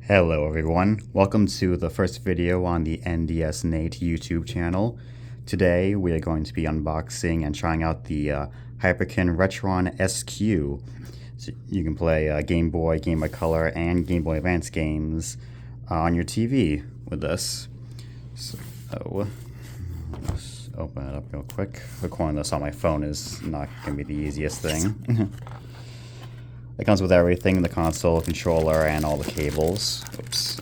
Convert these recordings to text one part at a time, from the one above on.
Hello everyone, welcome to the first video on the NDS Nate YouTube channel. Today we are going to be unboxing and trying out the Hyperkin Retron SQ. So you can play Game Boy, Game Boy Color, and Game Boy Advance games on your TV with this. So let's open it up real quick. Recording this on my phone is not going to be the easiest thing. It comes with everything, the console, controller, and all the cables. Oops.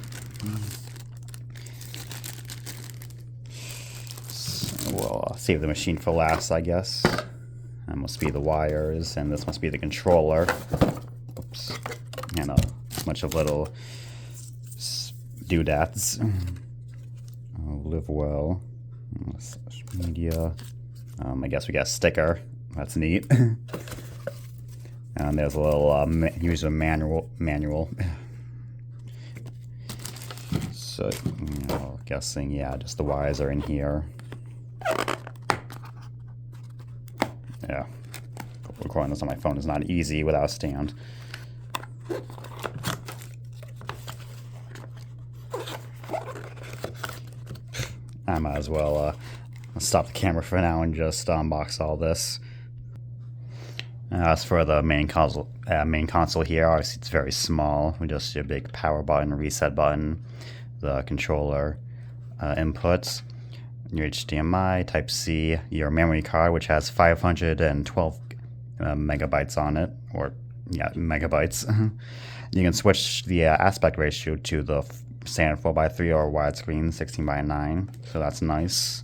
So we'll save the machine for last, I guess. That must be the wires, and this must be the controller. Oops. And a bunch of little doodads. Live well. Media. I guess we got a sticker. That's neat. And there's a little user manual. So, guessing, yeah, just the wires are in here. Yeah, recording this on my phone is not easy without a stand. I might as well stop the camera for now and just unbox all this. As for the main console here, obviously it's very small. We just see a big power button, reset button, the controller inputs, your HDMI, Type-C, your memory card, which has 512 megabytes on it, or yeah, megabytes. You can switch the aspect ratio to the standard 4:3 or widescreen 16:9, so that's nice.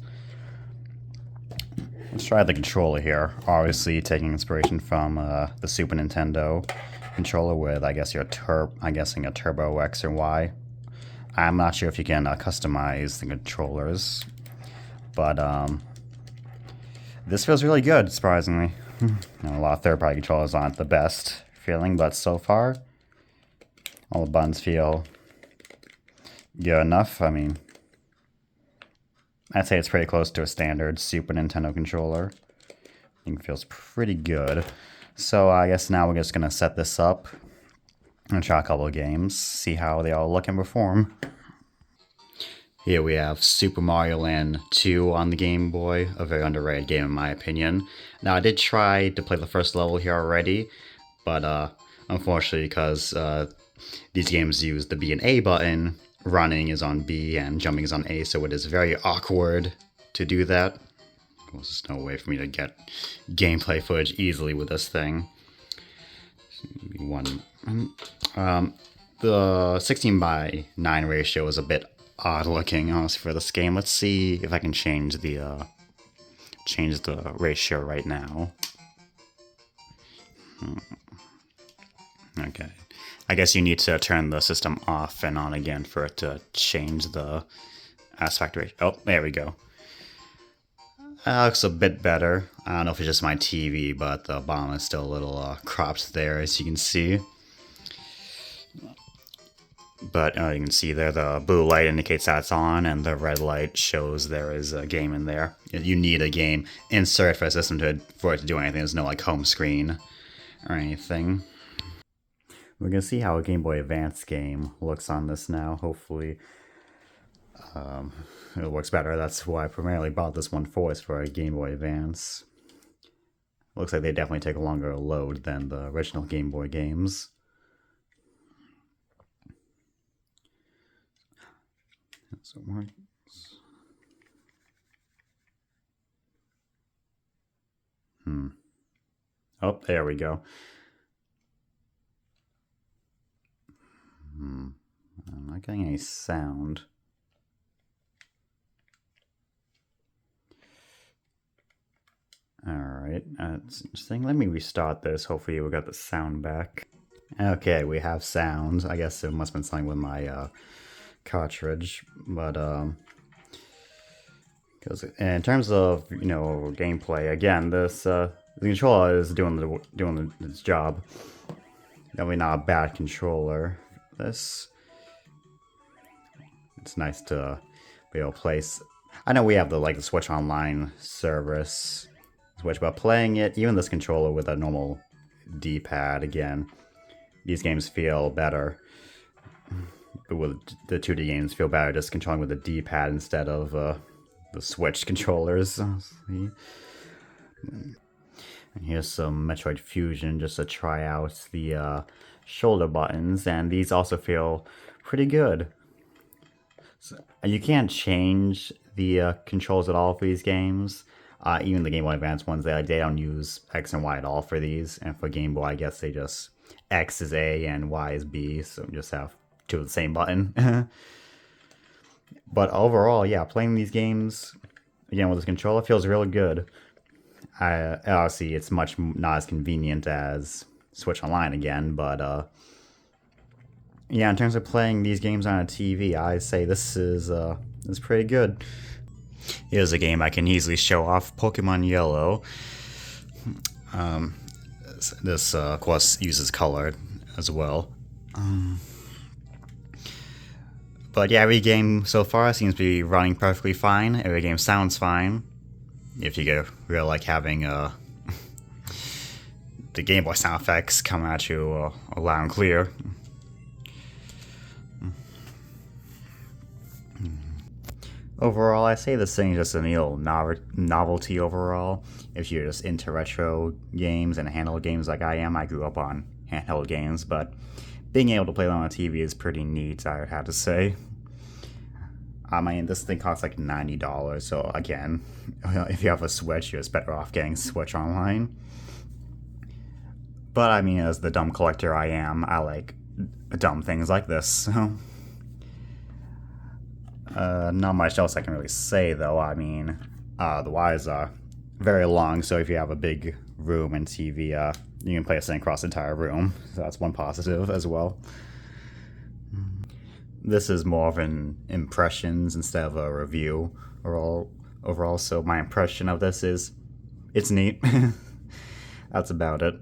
Let's try the controller here. Obviously, taking inspiration from the Super Nintendo controller with, I guess, a Turbo X or Y. I'm not sure if you can customize the controllers, but this feels really good, surprisingly. A lot of third-party controllers aren't the best feeling, but so far, all the buttons feel good enough. I mean, I'd say it's pretty close to a standard Super Nintendo controller. It feels pretty good. So I guess now we're just going to set this up and try a couple of games, see how they all look and perform. Here we have Super Mario Land 2 on the Game Boy, a very underrated game in my opinion. Now I did try to play the first level here already, but unfortunately because these games use the B and A button, running is on B and jumping is on A, so it is very awkward to do that. There's just no way for me to get gameplay footage easily with this thing. The 16:9 ratio is a bit odd looking, honestly, for this game. Let's see if I can change the ratio right now. Okay. I guess you need to turn the system off and on again for it to change the aspect ratio. Oh, there we go. Looks a bit better. I don't know if it's just my TV, but the bottom is still a little cropped there, as you can see. But you can see there the blue light indicates that's on, and the red light shows there is a game in there. You need a game insert for a system for it to do anything. There's no like home screen or anything. We're going to see how a Game Boy Advance game looks on this now, hopefully. It works better. That's why I primarily bought this one for, is for a Game Boy Advance. Looks like they definitely take a longer load than the original Game Boy games. So it works. Oh, there we go. I'm not getting any sound. Alright, that's interesting. Let me restart this. Hopefully we got the sound back. Okay, we have sound. I guess it must have been something with my cartridge. But, because in terms of, gameplay, again, this, the controller is doing its job. Definitely not a bad controller. This, it's nice to be able to place. I know we have the Switch Online service, but playing it, even this controller with a normal D-pad, again, these games feel better. with the 2D games feel better just controlling with the D-pad instead of the Switch controllers. See? And here's some Metroid Fusion just to try out the shoulder buttons, and these also feel pretty good. So, you can't change the controls at all for these games. Even the Game Boy Advance ones, they don't use X and Y at all for these. And for Game Boy, I guess they just X is A and Y is B, so you just have two of the same button. But overall, yeah, playing these games again with this controller feels really good. Obviously, it's not as convenient as Switch Online again, but yeah, in terms of playing these games on a TV, I say this is pretty good. Here's a game I can easily show off: Pokemon Yellow. This, of course, uses color as well. But yeah, every game so far seems to be running perfectly fine. Every game sounds fine. If you really like having the Game Boy sound effects come at you loud and clear. Overall, I say this thing is just a little novelty overall. If you're just into retro games and handheld games like I am, I grew up on handheld games, but being able to play them on TV is pretty neat, I would have to say. I mean, this thing costs like $90, so again, if you have a Switch, you're just better off getting Switch Online. But I mean, as the dumb collector I am, I like dumb things like this, so... not much else I can really say, though. I mean, the wires are very long, so if you have a big room and TV, you can play this thing across the entire room. So that's one positive as well. This is more of an impressions instead of a review overall, so my impression of this is, it's neat. That's about it.